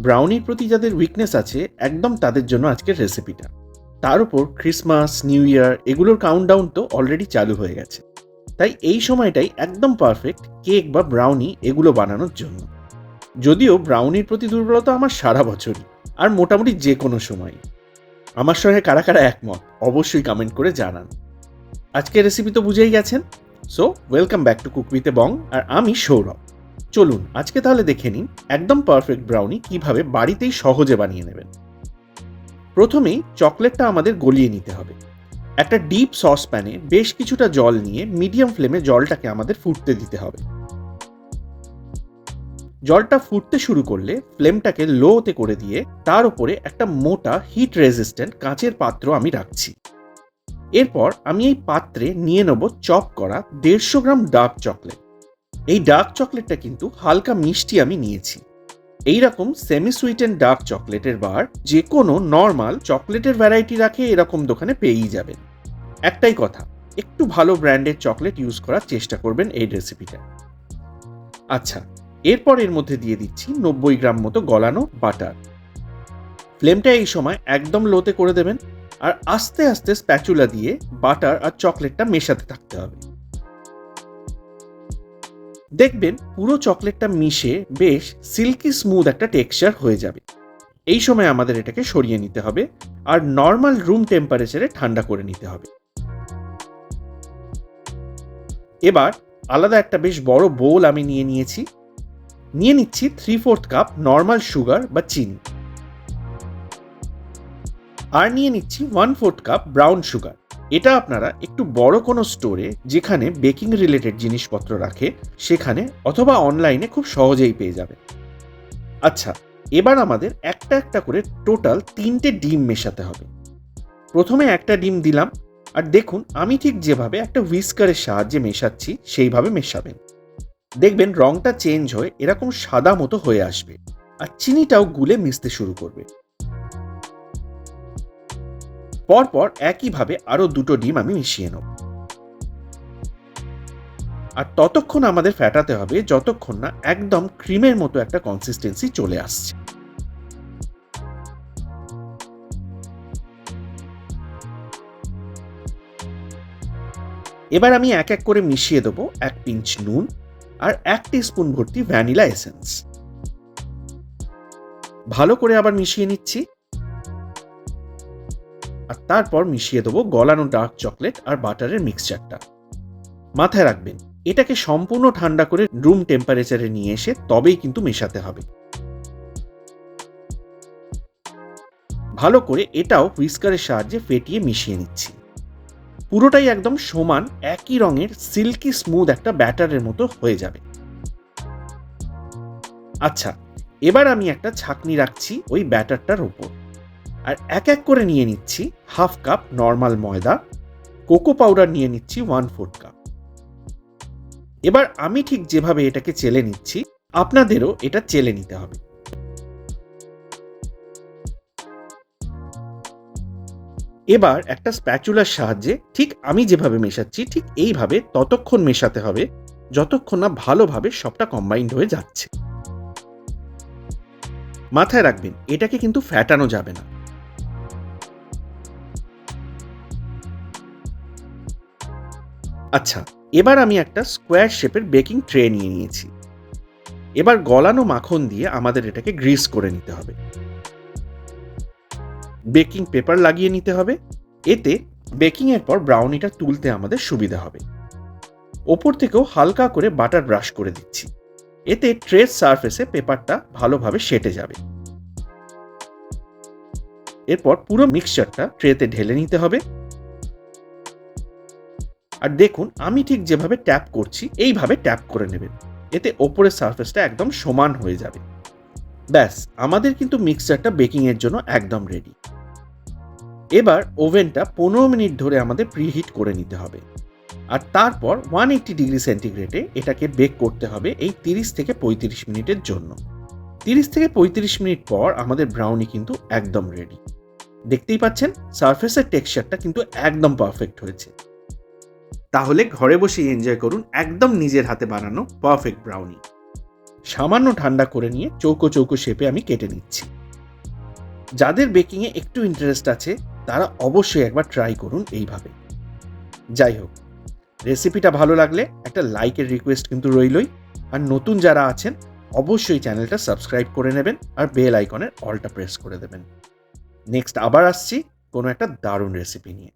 ব্রাউনির প্রতি যাদের উইকনেস আছে একদম তাদের জন্য আজকের রেসিপিটা। তার উপর ক্রিসমাস, নিউ ইয়ার এগুলোর কাউন্টডাউন তো অলরেডি চালু হয়ে গেছে, তাই এই সময়টাই একদম পারফেক্ট কেক বা ব্রাউনি এগুলো বানানোর জন্য। যদিও ব্রাউনির প্রতি দুর্বলতা আমার সারা বছরই, আর মোটামুটি যে কোনো সময়। আমার সঙ্গে কারা কারা একমত অবশ্যই কমেন্ট করে জানান। আজকের রেসিপি তো বুঝেই গেছেন। So welcome back to cook with Bong, আর আমি সৌরভ। চলুন আজকে তাহলে দেখে নিন একদম পারফেক্ট ব্রাউনি কিভাবে বাড়িতেই সহজে বানিয়ে নেবেন। প্রথমেই চকলেটটা আমাদের গলিয়ে নিতে হবে। একটা ডিপ সসপ্যানে বেশ কিছুটা জল নিয়ে মিডিয়াম ফ্লেমে জলটাকে আমাদের ফুটতে দিতে হবে। জলটা ফুটতে শুরু করলে ফ্লেমটাকে লোতে করে দিয়ে তার উপরে একটা মোটা হিট রেজিস্ট্যান্ট কাঁচের পাত্র আমি রাখছি। এরপর আমি এই পাত্রে নিয়ে নেব চপ করা 150 গ্রাম ডার্ক চকলেট। এই ডার্ক চকলেটটা কিন্তু হালকা মিষ্টি আমি নিয়েছি। এইরকম সেমি সুইটেন ডার্ক চকলেটের বার যে কোনো নর্মাল চকলেটের ভ্যারাইটি রাখে এরকম দোকানে পেয়েই যাবেন। একটাই কথা, একটু ভালো ব্র্যান্ডের চকলেট ইউজ করার চেষ্টা করবেন এই রেসিপিটা। আচ্ছা, এরপর এর মধ্যে দিয়ে দিচ্ছি 90 গ্রাম মতো গলানো বাটার। ফ্লেমটা এই সময় একদম লোতে করে দেবেন, আর আস্তে আস্তে স্প্যাচুলা দিয়ে বাটার আর চকলেটটা মেশাতে থাকতে হবে। দেখবেন পুরো চকলেটটা মিশে বেশ সিল্কি স্মুথ একটা টেক্সচার হয়ে যাবে। এই সময় আমাদের এটাকে সরিয়ে নিতে হবে আর নর্মাল রুম টেম্পারেচারে ঠান্ডা করে নিতে হবে। এবার আলাদা একটা বেশ বড় বোল আমি নিয়ে নিচ্ছি 3/4 কাপ নর্মাল সুগার বা চিনি, আর নিয়ে নিচ্ছি 1/4 কাপ ব্রাউন সুগার। এটা আপনারা একটু বড় কোনো স্টোরে যেখানে বেকিং রিলেটেড জিনিসপত্র রাখে সেখানে অথবা অনলাইনে খুব সহজেই পেয়ে যাবে। আচ্ছা, এবার আমাদের একটা একটা করে টোটাল 3টে ডিম মেশাতে হবে। প্রথমে একটা ডিম দিলাম, আর দেখুন আমি ঠিক যেভাবে একটা হুইস্কারের সাহায্যে মেশাচ্ছি সেইভাবে মেশাবেন। দেখবেন রংটা চেঞ্জ হয়ে এরকম সাদা মতো হয়ে আসবে, আর চিনিটাও গুলে মিশতে শুরু করবে। পরপর একইভাবে আরো 2টো ডিম আমি মিশিয়ে নেব, আর ততক্ষণ আমাদের ফেটাতে হবে যতক্ষণ না একদম ক্রিমের মতো একটা কনসিস্টেন্সি চলে আসছে। এবার আমি এক এক করে মিশিয়ে দেবো 1 পিঞ্চ নুন আর 1 টিস্পুন ভর্তি ভ্যানিলা এসেন্স। ভালো করে আবার মিশিয়ে নিচ্ছি, আর তারপর মিশিয়ে দেবো গলানো ডার্ক চকলেট আর বাটারের মিক্সচারটা। মাথায় রাখবেন এটাকে সম্পূর্ণ ঠান্ডা করে রুম টেম্পারেচারে নিয়ে এসে তবেই কিন্তু মেশাতে হবে। ভালো করে এটাও হুইস্কারের সাহায্যে ফেটিয়ে মিশিয়ে নিচ্ছি। পুরোটাই একদম সমান একই রঙের সিল্কি স্মুথ একটা ব্যাটারের মতো হয়ে যাবে। আচ্ছা, এবার আমি একটা ছাঁকনি রাখছি ওই ব্যাটারটার উপর, আর এক এক করে নিয়ে নিচ্ছি 1/2 কাপ নর্মাল ময়দা, কোকো পাউডার নিয়ে নিচ্ছি 1/4 কাপ। এবার আমি ঠিক যেভাবে এটাকে চেলে নিচ্ছি আপনাদেরও এটা চেলে নিতে হবে। এবার একটা স্প্যাচুলার সাহায্যে ঠিক আমি যেভাবে মেশাচ্ছি ঠিক এইভাবে ততক্ষণ মেশাতে হবে যতক্ষণ না ভালোভাবে সবটা কম্বাইন্ড হয়ে যাচ্ছে। মাথায় রাখবেন এটাকে কিন্তু ফ্যাটানো যাবে না। আচ্ছা, এবার আমি একটা স্কোয়ার শেপের বেকিং ট্রে নিয়ে নিয়েছি। এবার গলানো মাখন দিয়ে আমাদের এটাকে গ্রিস করে নিতে হবে। বেকিং পেপার লাগিয়ে নিতে হবে, এতে বেকিং এর পর ব্রাউনিটা তুলতে আমাদের সুবিধা হবে। ওপর থেকেও হালকা করে বাটার ব্রাশ করে দিচ্ছি, এতে ট্রের সারফেসে পেপারটা ভালোভাবে সেটে যাবে। এরপর পুরো মিক্সচারটা ট্রেতে ঢেলে নিতে হবে, আর দেখুন আমি ঠিক যেভাবে ট্যাপ করছি এইভাবে ট্যাপ করে নেবেন, এতে ওপরের সারফেসটা একদম সমান হয়ে যাবে। ব্যাস, আমাদের কিন্তু মিক্সচারটা বেকিং এর জন্য একদম রেডি। এবার ওভেনটা 15 মিনিট ধরে আমাদের প্রিহিট করে নিতে হবে, আর তারপর 180 ডিগ্রি সেন্টিগ্রেডে এটাকে বেক করতে হবে এই 30 থেকে 35 মিনিটের জন্য। 30 থেকে 35 মিনিট পর আমাদের ব্রাউনি কিন্তু একদম রেডি। দেখতেই পাচ্ছেন সারফেসের টেক্সচারটা কিন্তু একদম পারফেক্ট হয়েছে। তাহলে ঘরে বসে এনজয় করুন একদম নিজের হাতে বানানো পারফেক্ট ব্রাউনি। সামান্য ঠান্ডা করে নিয়ে চৌকো চৌকো শেপে আমি কেটে নিচ্ছি। যাদের বেকিংয়ে একটু ইন্টারেস্ট আছে তারা অবশ্যই একবার ট্রাই করুন এইভাবে। যাই হোক, রেসিপিটা ভালো লাগলে একটা লাইকের রিকোয়েস্ট কিন্তু রইলই। আর নতুন যারা আছেন অবশ্যই চ্যানেলটা সাবস্ক্রাইব করে নেবেন আর বেল আইকনের অলটা প্রেস করে দেবেন। নেক্সট আবার আসছি কোনো একটা দারুণ রেসিপি নিয়ে।